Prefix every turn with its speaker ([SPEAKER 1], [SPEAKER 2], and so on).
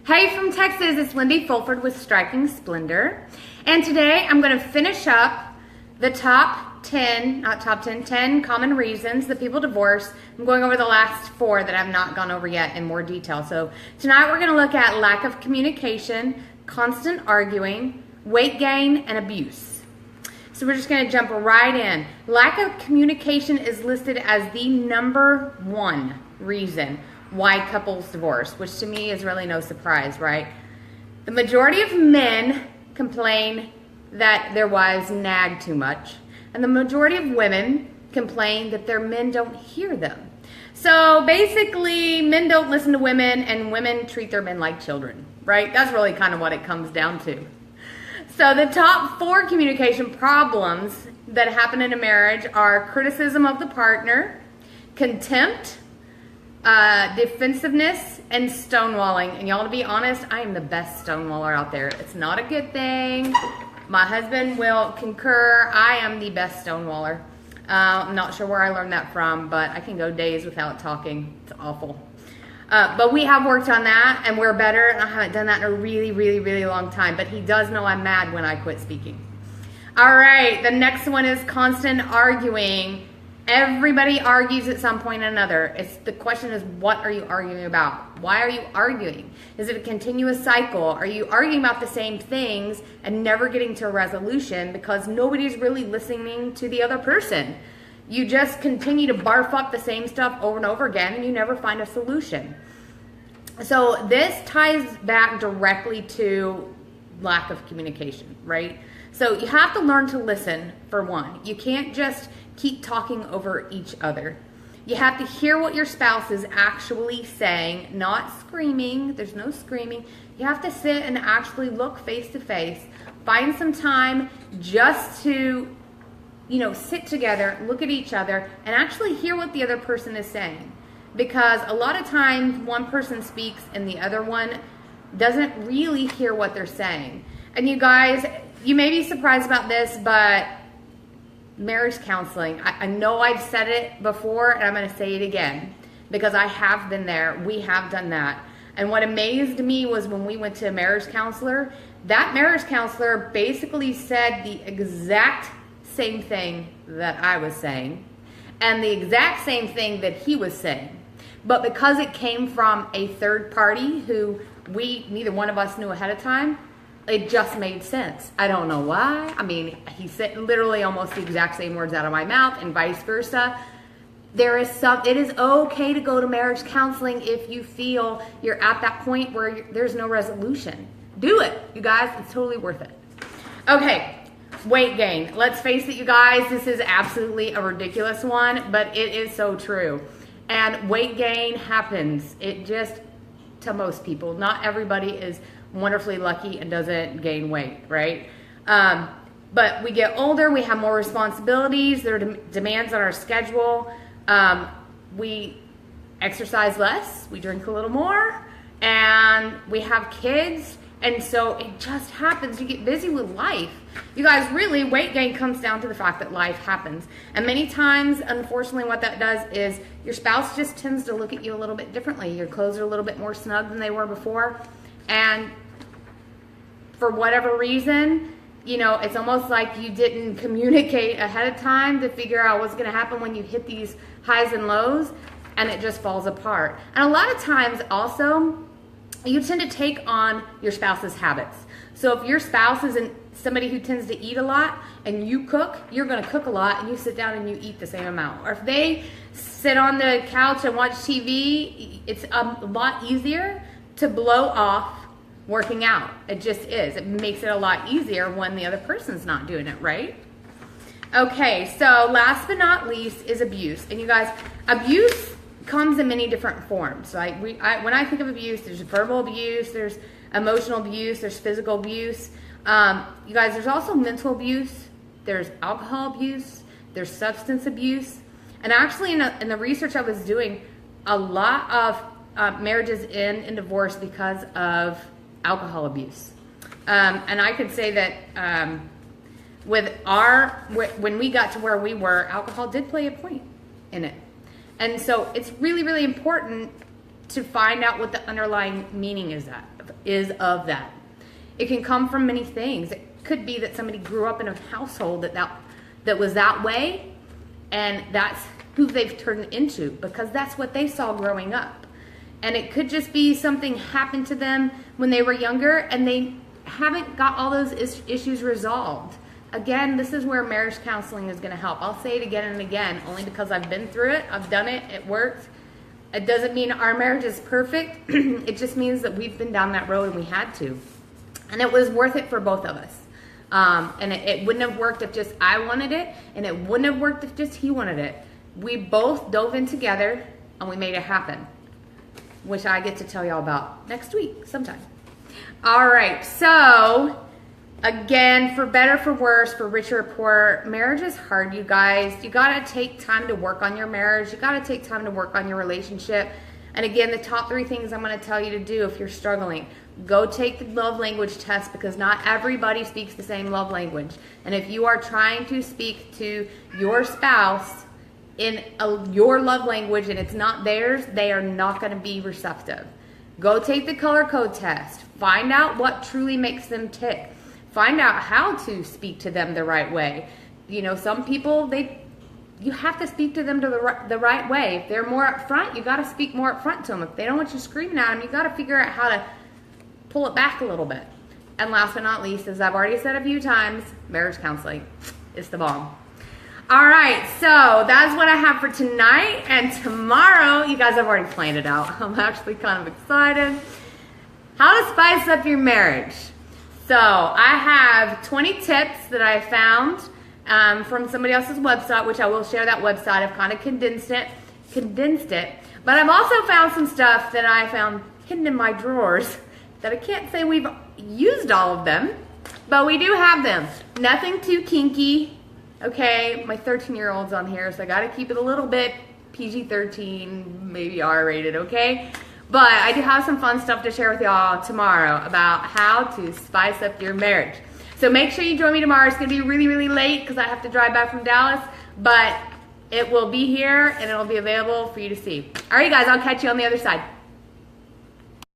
[SPEAKER 1] Hey from Texas, it's Lindy Fulford with Striking Splendor. And today I'm going to finish up the top 10, not top 10, 10 common reasons that people divorce. I'm going over the last 4 that I've not gone over yet in more detail. So tonight we're going to look at lack of communication, constant arguing, weight gain, and abuse. So we're just going to jump right in. Lack of communication is listed as the number 1 reason why couples divorce, which to me is really no surprise, right? The majority of men complain that their wives nag too much, and the majority of women complain that their men don't hear them. So basically, men don't listen to women, and women treat their men like children, right? That's really kind of what it comes down to. So the top 4 communication problems that happen in a marriage are criticism of the partner, contempt, defensiveness, and stonewalling. And y'all, to be honest, I am the best stonewaller out there. It's not a good thing. My husband will concur. I am the best stonewaller. I'm not sure where I learned that from, but I can go days without talking. It's awful. But we have worked on that, and we're better. And I haven't done that in a really, really, really long time. But he does know I'm mad when I quit speaking. All right, the next one is constant arguing. Everybody argues at some point or another. The question is, what are you arguing about? Why are you arguing? Is it a continuous cycle? Are you arguing about the same things and never getting to a resolution because nobody's really listening to the other person? You just continue to barf up the same stuff over and over again, and you never find a solution. So this ties back directly to lack of communication, right? So you have to learn to listen, for one. You can't just keep talking over each other. You have to hear what your spouse is actually saying, not screaming. There's no screaming. You have to sit and actually look face to face. Find some time just to, sit together, look at each other, and actually hear what the other person is saying. Because a lot of times one person speaks and the other one doesn't really hear what they're saying. And you guys, you may be surprised about this, but marriage counseling, I know I've said it before, and I'm going to say it again because I have been there. We have done that. And what amazed me was when we went to a marriage counselor, that marriage counselor basically said the exact same thing that I was saying and the exact same thing that he was saying. But because it came from a third party who neither one of us knew ahead of time, it just made sense. I don't know why. I mean, he said literally almost the exact same words out of my mouth and vice versa. It is okay to go to marriage counseling if you feel you're at that point where there's no resolution. Do it, you guys. It's totally worth it. Okay, weight gain. Let's face it, you guys, this is absolutely a ridiculous one, but it is so true. And weight gain happens. It just, to most people, not everybody is wonderfully lucky and doesn't gain weight, right? But we get older, we have more responsibilities, there are demands on our schedule, we exercise less, we drink a little more, and we have kids, and so it just happens. You get busy with life. You guys, really, weight gain comes down to the fact that life happens. And many times, unfortunately, what that does is your spouse just tends to look at you a little bit differently. Your clothes are a little bit more snug than they were before, and for whatever reason, it's almost like you didn't communicate ahead of time to figure out what's going to happen when you hit these highs and lows, and it just falls apart. And a lot of times also, you tend to take on your spouse's habits. So if your spouse isn't somebody who tends to eat a lot and you cook, you're going to cook a lot and you sit down and you eat the same amount. Or if they sit on the couch and watch TV, it's a lot easier to blow off working out. It just is. It makes it a lot easier when the other person's not doing it, right? Okay, so last but not least is abuse. And you guys, abuse comes in many different forms. Like when I think of abuse, there's verbal abuse, there's emotional abuse, there's physical abuse. You guys, there's also mental abuse, there's alcohol abuse, there's substance abuse. And actually in the research I was doing, a lot of marriages end in divorce because of alcohol abuse. And I could say that when we got to where we were, alcohol did play a point in it. And so it's really, really important to find out what the underlying meaning is is of that. It can come from many things. It could be that somebody grew up in a household that was that way, and that's who they've turned into because that's what they saw growing up. And it could just be something happened to them when they were younger and they haven't got all those issues resolved. Again, this is where marriage counseling is going to help. I'll say it again and again, only because I've been through it. I've done it. It worked. It doesn't mean our marriage is perfect. It just means that we've been down that road and we had to. And it was worth it for both of us. And it wouldn't have worked if just I wanted it, and it wouldn't have worked if just he wanted it. We both dove in together, and we made it happen, which I get to tell y'all about next week sometime. All right, so again, for better, for worse, for richer or poorer, marriage is hard, you guys. You got to take time to work on your marriage. You got to take time to work on your relationship. And again, the top 3 things I'm going to tell you to do if you're struggling. Go take the love language test because not everybody speaks the same love language. And if you are trying to speak to your spouse in your love language and it's not theirs, they are not going to be receptive. Go take the color code test. Find out what truly makes them tick. Find out how to speak to them the right way. You know, some people, you have to speak to them the right way. If they're more upfront, you got to speak more upfront to them. If they don't want you screaming at them, you got to figure out how to pull it back a little bit. And last but not least, as I've already said a few times, marriage counseling is the bomb. All right, so that's what I have for tonight. And tomorrow, you guys have already planned it out. I'm actually kind of excited. How to spice up your marriage. So I have 20 tips that I found from somebody else's website, which I will share that website. I've kind of condensed it. But I've also found some stuff that I found hidden in my drawers that I can't say we've used all of them, but we do have them. Nothing too kinky. Okay, my 13-year-old's on here, so I got to keep it a little bit PG-13, maybe R-rated, okay? But I do have some fun stuff to share with y'all tomorrow about how to spice up your marriage. So make sure you join me tomorrow. It's going to be really, really late because I have to drive back from Dallas, but it will be here and it will be available for you to see. All right, guys, I'll catch you on the other side.